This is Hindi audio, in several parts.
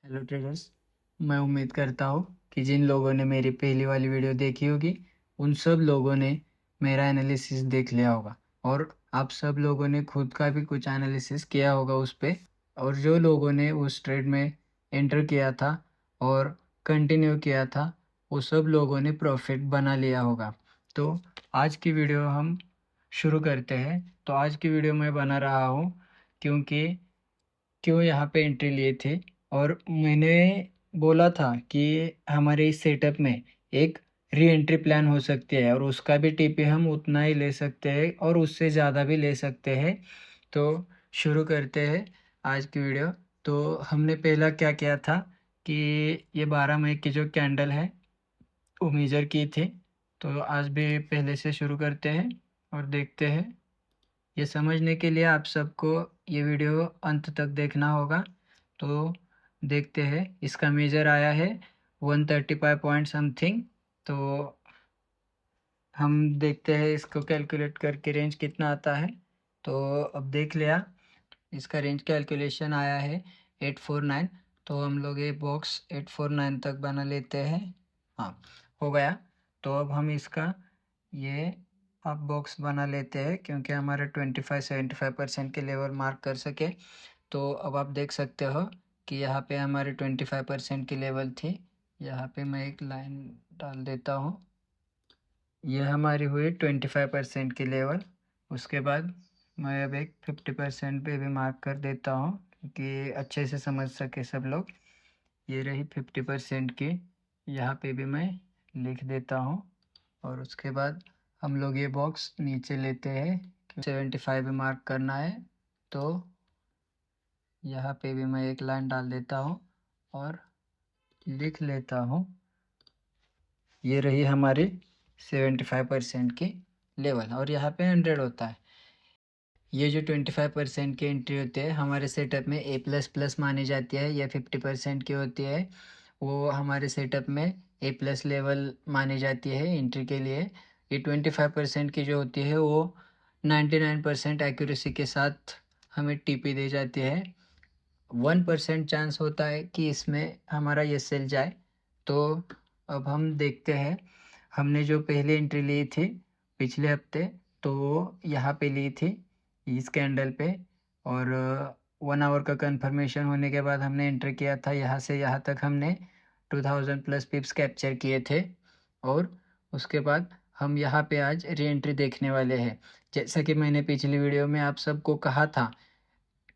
Hello traders. मैं उम्मीद करता हूँ कि जिन लोगों ने मेरी पहली वाली वीडियो देखी होगी उन सब लोगों ने मेरा एनालिसिस देख लिया होगा और आप सब लोगों ने खुद का भी कुछ एनालिसिस किया होगा उस पर। और जो लोगों ने उस ट्रेड में एंटर किया था और कंटिन्यू किया था वो सब लोगों ने प्रॉफिट बना लिया होगा। तो आज की वीडियो हम शुरू करते हैं। तो आज की वीडियो मैं बना रहा हूँ क्यों यहाँ पे एंट्री लिए थे। और मैंने बोला था कि हमारे इस सेटअप में एक री एंट्री प्लान हो सकती है और उसका भी टीपी हम उतना ही ले सकते हैं और उससे ज़्यादा भी ले सकते हैं। तो शुरू करते हैं आज की वीडियो। तो हमने पहला क्या किया था कि ये 12 मई की जो कैंडल है वो मेजर की थी। तो आज भी पहले से शुरू करते हैं और देखते हैं। ये समझने के लिए आप सबको ये वीडियो अंत तक देखना होगा। तो देखते हैं। इसका मेजर आया है 135 पॉइंट समथिंग। तो हम देखते हैं इसको कैलकुलेट करके रेंज कितना आता है। तो अब देख लिया इसका रेंज कैलकुलेशन आया है 849। तो हम लोग ये बॉक्स 849 तक बना लेते हैं। हाँ, हो गया। तो अब हम इसका ये आप बॉक्स बना लेते हैं क्योंकि हमारे 25-75% के लेवल मार्क कर सके। तो अब आप देख सकते हो कि यहाँ पे हमारे 25% की लेवल थी। यहाँ पे मैं एक लाइन डाल देता हूँ। ये हमारी हुई 25% की लेवल। उसके बाद मैं अब एक 50% पे भी मार्क कर देता हूँ कि अच्छे से समझ सके सब लोग। ये रही 50% की, यहाँ पे भी मैं लिख देता हूँ। और उसके बाद हम लोग ये बॉक्स नीचे लेते हैं कि 75 भी मार्क करना है। तो यहाँ पे भी मैं एक लाइन डाल देता हूँ और लिख लेता हूँ। ये रही हमारी 75% की लेवल और यहाँ पे 100 होता है। ये जो 25% की एंट्री होती है हमारे सेटअप में A++ मानी जाती है। या 50% की होती है वो हमारे सेटअप में A+ लेवल मानी जाती है एंट्री के लिए। ये 25% की जो होती है वो 99% एक्यूरेसी के साथ हमें टीपी दे जाती है। 1% चांस होता है कि इसमें हमारा ये सेल जाए। तो अब हम देखते हैं। हमने जो पहली एंट्री ली थी पिछले हफ्ते तो यहाँ पे ली थी इस कैंडल पे। और 1 आवर का कंफर्मेशन होने के बाद हमने एंटर किया था। यहाँ से यहाँ तक हमने 2000+ पिप्स कैप्चर किए थे। और उसके बाद हम यहाँ पे आज री एंट्री देखने वाले हैं। जैसा कि मैंने पिछली वीडियो में आप सबको कहा था।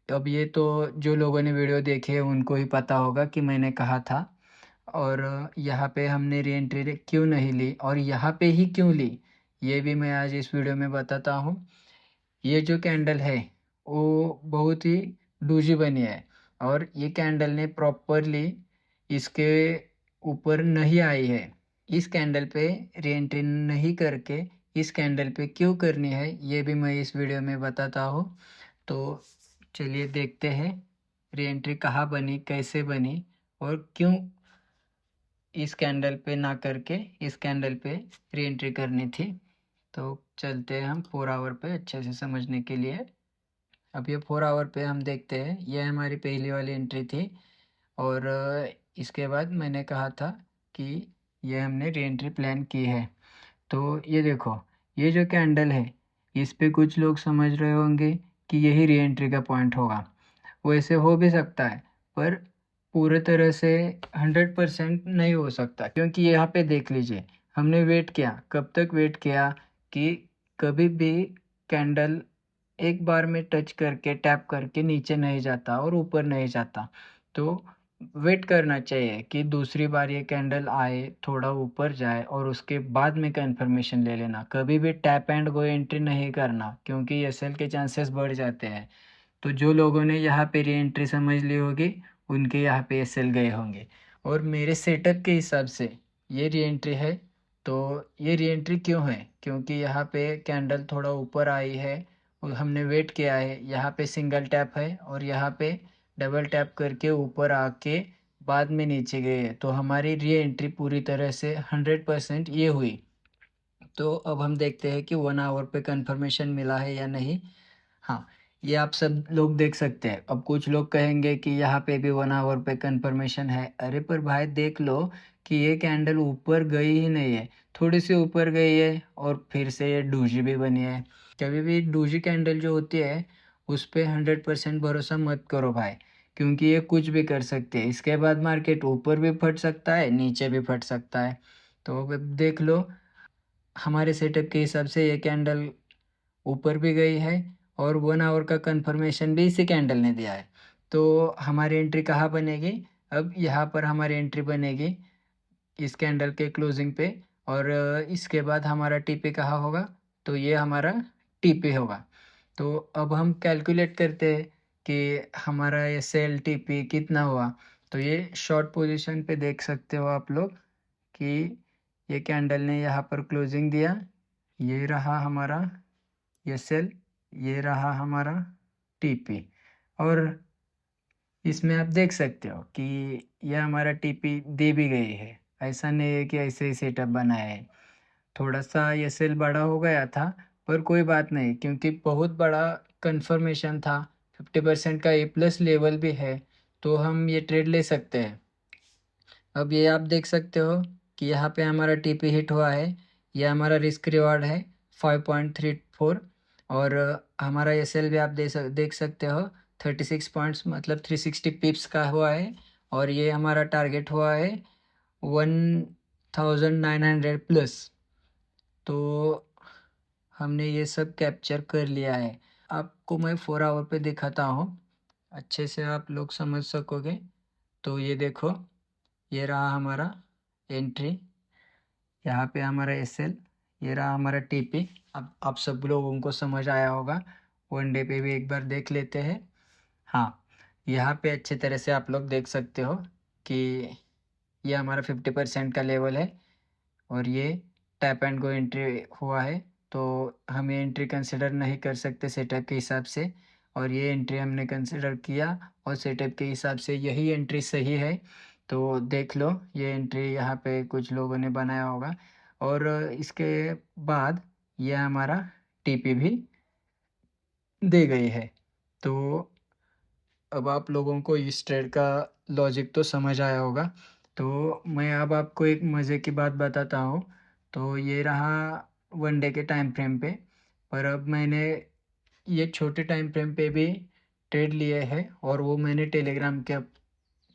अब ये तो जो लोगों ने वीडियो देखे उनको ही पता होगा कि मैंने कहा था। और यहाँ पे हमने री एंट्री क्यों नहीं ली और यहाँ पे ही क्यों ली ये भी मैं आज इस वीडियो में बताता हूँ। ये जो कैंडल है वो बहुत ही डूजी बनी है और ये कैंडल ने प्रॉपरली इसके ऊपर नहीं आई है। इस कैंडल पे री एंट्री नहीं करके इस कैंडल पे क्यों करनी है ये भी मैं इस वीडियो में बताता हूँ। तो चलिए देखते हैं री एंट्री कहाँ बनी, कैसे बनी और क्यों इस कैंडल पे ना करके इस कैंडल पे री एंट्री करनी थी। तो चलते हैं हम 4 आवर पे अच्छे से समझने के लिए। अब ये 4 आवर पे हम देखते हैं। ये हमारी पहली वाली एंट्री थी और इसके बाद मैंने कहा था कि ये हमने री एंट्री प्लान की है। तो ये देखो ये जो कैंडल है इस पे कुछ लोग समझ रहे होंगे कि यही री एंट्री का पॉइंट होगा। वैसे हो भी सकता है पर पूरे तरह से 100% नहीं हो सकता क्योंकि यहाँ पे देख लीजिए हमने वेट किया। कब तक वेट किया कि कभी भी कैंडल एक बार में टच करके टैप करके नीचे नहीं जाता और ऊपर नहीं जाता। तो वेट करना चाहिए कि दूसरी बार ये कैंडल आए थोड़ा ऊपर जाए और उसके बाद में कंफर्मेशन ले लेना। कभी भी टैप एंड गो एंट्री नहीं करना क्योंकि एसएल के चांसेस बढ़ जाते हैं। तो जो लोगों ने यहाँ पे री एंट्री समझ ली होगी उनके यहाँ पे एसएल गए होंगे। और मेरे सेटअप के हिसाब से ये री एंट्री है। तो ये री एंट्री क्यों है क्योंकि यहाँ पे कैंडल थोड़ा ऊपर आई है और हमने वेट किया है। यहाँ पे सिंगल टैप है और यहाँ पे डबल टैप करके ऊपर आके बाद में नीचे गए। तो हमारी री एंट्री पूरी तरह से 100% ये हुई। तो अब हम देखते हैं कि 1 आवर पे कंफर्मेशन मिला है या नहीं। हाँ, ये आप सब लोग देख सकते हैं। अब कुछ लोग कहेंगे कि यहाँ पे भी 1 आवर पे कंफर्मेशन है। अरे पर भाई देख लो कि ये कैंडल ऊपर गई ही नहीं है, थोड़ी सी ऊपर गई है और फिर से ये डूजी भी बनी है। कभी भी डूजी कैंडल जो होती है उस पे 100% भरोसा मत करो भाई, क्योंकि ये कुछ भी कर सकते हैं। इसके बाद मार्केट ऊपर भी फट सकता है, नीचे भी फट सकता है। तो अब देख लो, हमारे सेटअप के हिसाब से ये कैंडल ऊपर भी गई है और 1 आवर का कंफर्मेशन भी इसी कैंडल ने दिया है। तो हमारी एंट्री कहाँ बनेगी? अब यहाँ पर हमारी एंट्री बनेगी इस कैंडल के क्लोजिंग पे। और इसके बाद हमारा टीपी कहाँ होगा? तो ये हमारा टीपी होगा। तो अब हम कैलकुलेट करते हैं कि हमारा ये सेल टीपी कितना हुआ। तो ये शॉर्ट पोजीशन पे देख सकते हो आप लोग कि ये कैंडल ने यहाँ पर क्लोजिंग दिया। ये रहा हमारा ये सेल, ये रहा हमारा टीपी। और इसमें आप देख सकते हो कि यह हमारा टीपी दे भी गई है। ऐसा नहीं है कि ऐसे ही सेटअप बनाया है। थोड़ा सा ये सेल बड़ा हो गया था, पर कोई बात नहीं, क्योंकि बहुत बड़ा कंफर्मेशन था। 50% का ए प्लस लेवल भी है, तो हम ये ट्रेड ले सकते हैं। अब ये आप देख सकते हो कि यहाँ पे हमारा टीपी हिट हुआ है। यह हमारा रिस्क रिवार्ड है 5.34। और हमारा एसएल भी आप देख सकते हो 36 पॉइंट्स, मतलब 360 पिप्स का हुआ है। और ये हमारा टारगेट हुआ है 1900 प्लस। तो हमने ये सब कैप्चर कर लिया है। आपको मैं 4 आवर पे दिखाता हूँ, अच्छे से आप लोग समझ सकोगे। तो ये देखो, ये रहा हमारा एंट्री, यहाँ पे हमारा एसएल, ये रहा हमारा टीपी। अब आप सब लोगों को समझ आया होगा। 1 डे पे भी एक बार देख लेते हैं। हाँ, यहाँ पे अच्छे तरह से आप लोग देख सकते हो कि ये हमारा 50% का लेवल है और ये टैप एंड गो एंट्री हुआ है। तो हम ये एंट्री कंसिडर नहीं कर सकते सेटअप के हिसाब से, और ये एंट्री हमने कंसिडर किया और सेटअप के हिसाब से यही एंट्री सही है। तो देख लो, ये एंट्री यहाँ पे कुछ लोगों ने बनाया होगा। और इसके बाद ये हमारा टीपी भी दे गई है। तो अब आप लोगों को इस ट्रेड का लॉजिक तो समझ आया होगा। तो मैं अब आपको एक मज़े की बात बताता हूँ। तो ये रहा 1 डे के टाइम फ्रेम पे। पर अब मैंने ये छोटे टाइम फ्रेम पे भी ट्रेड लिए हैं और वो मैंने टेलीग्राम के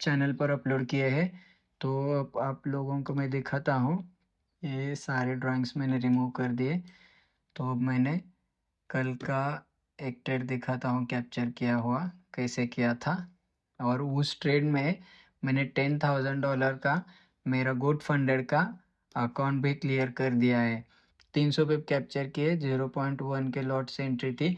चैनल पर अपलोड किए हैं। तो अब आप लोगों को मैं दिखाता हूँ। ये सारे ड्राइंग्स मैंने रिमूव कर दिए। तो अब मैंने कल का एक ट्रेड दिखाता हूँ कैप्चर किया हुआ, कैसे किया था। और उस ट्रेड में मैंने $10,000 का मेरा गुड फंडेड का अकाउंट भी क्लियर कर दिया है। 300 पिप कैप्चर किए, 0.1 के लॉट से एंट्री थी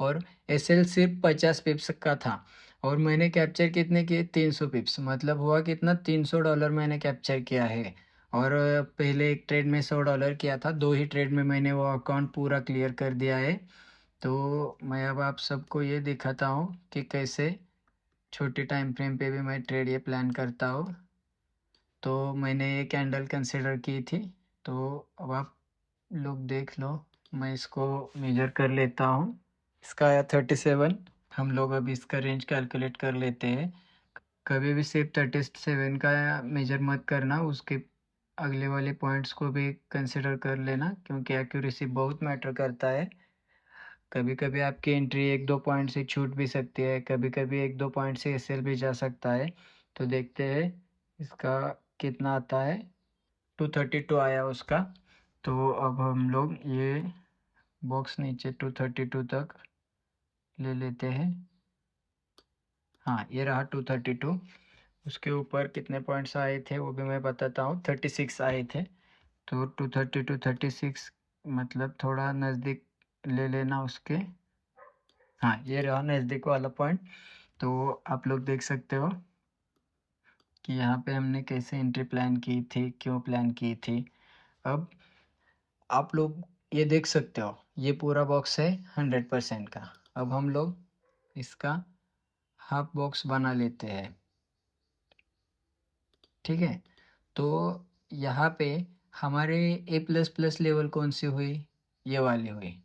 और एसएल सिर्फ 50 पिप्स का था। और मैंने कैप्चर कितने किए? 300 पिप्स, मतलब हुआ कितना? $300 मैंने कैप्चर किया है। और पहले एक ट्रेड में $100 किया था, 2 ही ट्रेड में मैंने वो अकाउंट पूरा क्लियर कर दिया है। तो मैं अब आप सबको ये दिखाता हूँ कि कैसे छोटे टाइम फ्रेम पे भी मैं ट्रेड ये प्लान करता हूँ। तो मैंने ये कैंडल कंसिडर की थी। तो अब आप लोग देख लो, मैं इसको मेजर कर लेता हूँ। इसका आया 37। हम लोग अब इसका रेंज कैलकुलेट कर लेते हैं। कभी भी सिर्फ 37 का मेजर मत करना, उसके अगले वाले पॉइंट्स को भी कंसिडर कर लेना, क्योंकि एक्यूरेसी बहुत मैटर करता है। कभी कभी आपकी एंट्री 1-2 पॉइंट से छूट भी सकती है, कभी कभी 1-2 पॉइंट से एसएल भी जा सकता है। तो देखते हैं इसका कितना आता है। 232 आया उसका। तो अब हम लोग ये बॉक्स नीचे 232 तक ले लेते हैं। हाँ, ये रहा 232। उसके ऊपर कितने पॉइंट्स आए थे वो भी मैं बताता हूँ। 36 आए थे। तो 232 36, मतलब थोड़ा नज़दीक ले लेना उसके। हाँ, ये रहा नज़दीक वाला पॉइंट। तो आप लोग देख सकते हो कि यहाँ पे हमने कैसे एंट्री प्लान की थी, क्यों प्लान की थी। अब आप लोग ये देख सकते हो, ये पूरा बॉक्स है 100% का। अब हम लोग इसका हाफ बॉक्स बना लेते हैं, ठीक है। तो यहाँ पे हमारे ए प्लस प्लस लेवल कौन सी हुई? ये वाली हुई।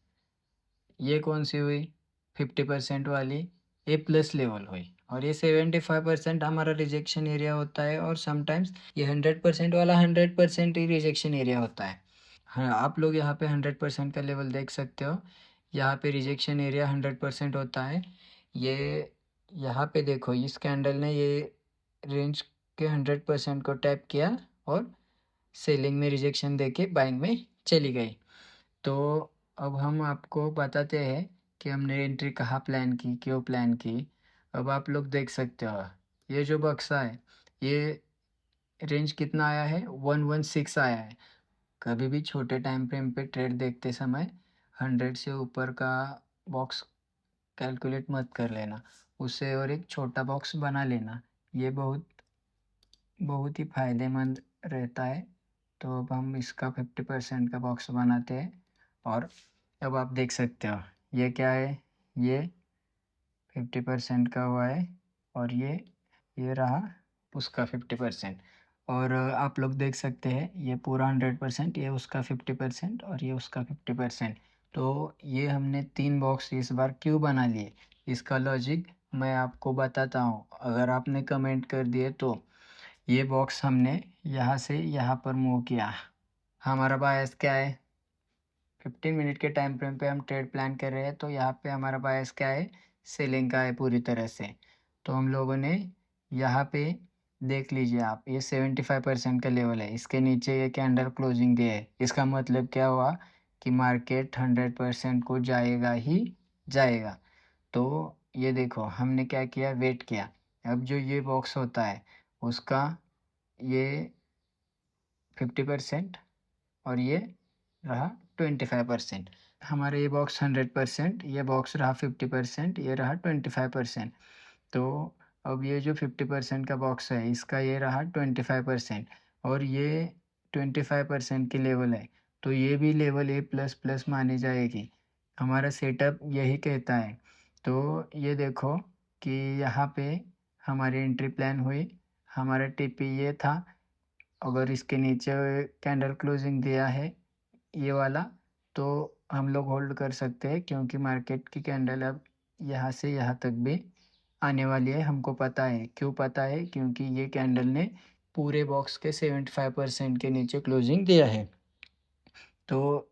ये कौन सी हुई? 50% वाली ए प्लस लेवल हुई, और ये 75% हमारा रिजेक्शन एरिया होता है, और समटाइम्स ये 100% वाला 100% ही रिजेक्शन एरिया होता है। हाँ, आप लोग यहाँ पे 100% का लेवल देख सकते हो। यहाँ पे रिजेक्शन एरिया 100% होता है। ये यहाँ पे देखो, इस कैंडल ने ये रेंज के 100% को टैप किया और सेलिंग में रिजेक्शन देके बाइंग में चली गई। तो अब हम आपको बताते हैं कि हमने एंट्री कहाँ प्लान की, क्यों प्लान की। अब आप लोग देख सकते हो, ये जो बक्सा है, ये रेंज कितना आया है, 116 आया है। कभी भी छोटे टाइम फ्रेम पे ट्रेड देखते समय 100 से ऊपर का बॉक्स कैलकुलेट मत कर लेना, उससे और एक छोटा बॉक्स बना लेना, ये बहुत बहुत ही फायदेमंद रहता है। तो अब हम इसका 50% का बॉक्स बनाते हैं, और अब आप देख सकते हो ये क्या है, ये 50% का हुआ है, और ये रहा उसका 50%। और आप लोग देख सकते हैं ये पूरा 100%, ये उसका 50% और ये उसका 50%। तो ये हमने 3 बॉक्स इस बार क्यों बना लिए, इसका लॉजिक मैं आपको बताता हूँ। अगर आपने कमेंट कर दिए तो ये बॉक्स हमने यहाँ से यहाँ पर मूव किया, हमारा बायस क्या है, 15 मिनट के टाइम फ्रेम पे हम ट्रेड प्लान कर रहे हैं, तो यहाँ पे हमारा बायस क्या है, सेलिंग का है पूरी तरह से। तो हम लोगों ने यहाँ पे देख लीजिए आप, ये 75% का लेवल है, इसके नीचे ये कैंडल क्लोजिंग दिया है, इसका मतलब क्या हुआ कि मार्केट 100% को जाएगा ही जाएगा। तो ये देखो हमने क्या किया, वेट किया। अब जो ये बॉक्स होता है उसका ये 50% और ये रहा 25%। हमारा ये बॉक्स 100%, ये बॉक्स रहा 50%, ये रहा 25%। तो अब ये जो 50% का बॉक्स है इसका ये रहा 25%, और ये 25% की लेवल है, तो ये भी लेवल ए प्लस प्लस मानी जाएगी। हमारा सेटअप यही कहता है। तो ये देखो कि यहाँ पे हमारी एंट्री प्लान हुई, हमारा टीपी ये था। अगर इसके नीचे कैंडल क्लोजिंग दिया है ये वाला, तो हम लोग होल्ड कर सकते हैं, क्योंकि मार्केट की कैंडल अब यहाँ से यहाँ तक भी आने वाली है। हमको पता है, क्यों पता है, क्योंकि ये कैंडल ने पूरे बॉक्स के 75% के नीचे क्लोजिंग दिया है। तो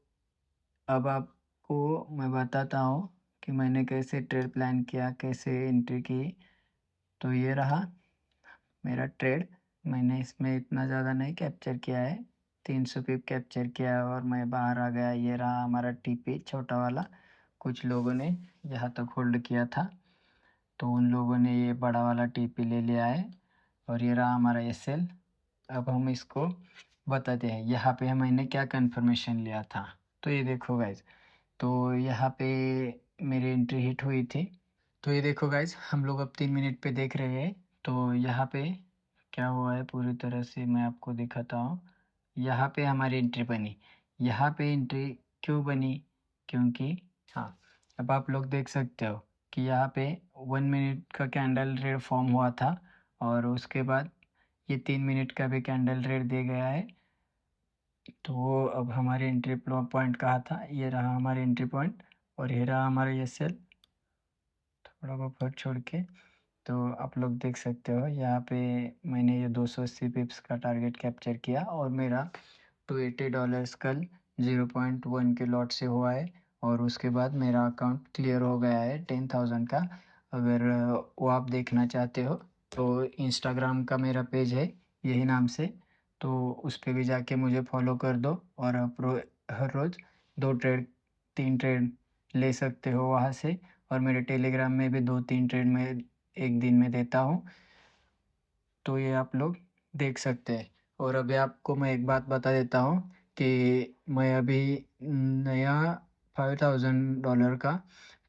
अब आपको मैं बताता हूँ कि मैंने कैसे ट्रेड प्लान किया, कैसे एंट्री की। तो ये रहा मेरा ट्रेड, मैंने इसमें इतना ज़्यादा नहीं कैप्चर किया है, 300 पिप कैप्चर किया और मैं बाहर आ गया। ये रहा हमारा टीपी छोटा वाला, कुछ लोगों ने यहाँ तक होल्ड किया था, तो उन लोगों ने ये बड़ा वाला टीपी ले लिया है, और ये रहा हमारा एसएल। अब हम इसको बताते हैं यहाँ पे मैंने क्या कंफर्मेशन लिया था। तो ये देखो गाइज, तो यहाँ पे मेरी एंट्री हिट हुई थी। तो ये देखो गाइज, हम लोग अब 3 मिनट पे देख रहे हैं। तो यहाँ पे क्या हुआ है पूरी तरह से मैं आपको दिखाता हूँ। यहाँ पे हमारी एंट्री बनी, यहाँ पे एंट्री क्यों बनी, क्योंकि हाँ, अब आप लोग देख सकते हो कि यहाँ पे 1 मिनट का कैंडल रेड फॉर्म हुआ था, और उसके बाद ये 3 मिनट का भी कैंडल रेड दे गया है। तो अब हमारे एंट्री पॉइंट कहाँ था, ये रहा हमारे एंट्री पॉइंट, और ये रहा हमारा ये सेल, थोड़ा बफर छोड़ के। तो आप लोग देख सकते हो यहाँ पे मैंने ये 280 पिप्स का टारगेट कैप्चर किया, और मेरा $280 कल 0.1 के लॉट से हुआ है, और उसके बाद मेरा अकाउंट क्लियर हो गया है 10,000 का। अगर वो आप देखना चाहते हो तो इंस्टाग्राम का मेरा पेज है यही नाम से, तो उस पर भी जाके मुझे फॉलो कर दो, और आप हर रोज़ 2 ट्रेड 3 ट्रेड ले सकते हो वहाँ से। और मेरे टेलीग्राम में भी 2-3 ट्रेड में एक दिन में देता हूँ, तो ये आप लोग देख सकते हैं। और अभी आपको मैं एक बात बता देता हूँ कि मैं अभी नया $5,000 का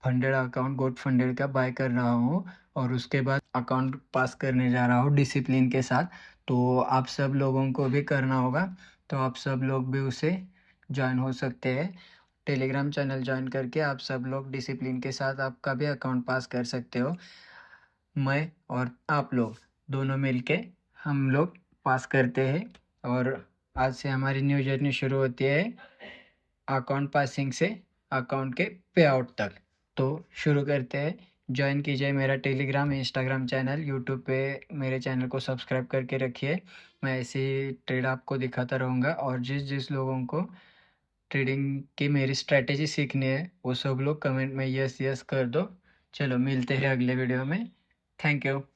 फंडेड अकाउंट गोट फंडेड का बाय कर रहा हूँ, और उसके बाद अकाउंट पास करने जा रहा हूँ डिसिप्लिन के साथ। तो आप सब लोगों को भी करना होगा, तो आप सब लोग भी उसे ज्वाइन हो सकते हैं। टेलीग्राम चैनल ज्वाइन करके आप सब लोग डिसिप्लिन के साथ आपका भी अकाउंट पास कर सकते हो। मैं और आप लोग दोनों मिलके हम लोग पास करते हैं, और आज से हमारी न्यू जर्नी शुरू होती है अकाउंट पासिंग से अकाउंट के पे आउट तक। तो शुरू करते हैं। जॉइन कीजिए मेरा टेलीग्राम, इंस्टाग्राम चैनल, यूट्यूब पे मेरे चैनल को सब्सक्राइब करके रखिए। मैं ऐसे ही ट्रेड आपको दिखाता रहूँगा, और जिस जिस लोगों को ट्रेडिंग की मेरी स्ट्रैटेजी सीखनी है वो सब लोग कमेंट में यस यस कर दो। चलो मिलते हैं अगले वीडियो में। Thank you.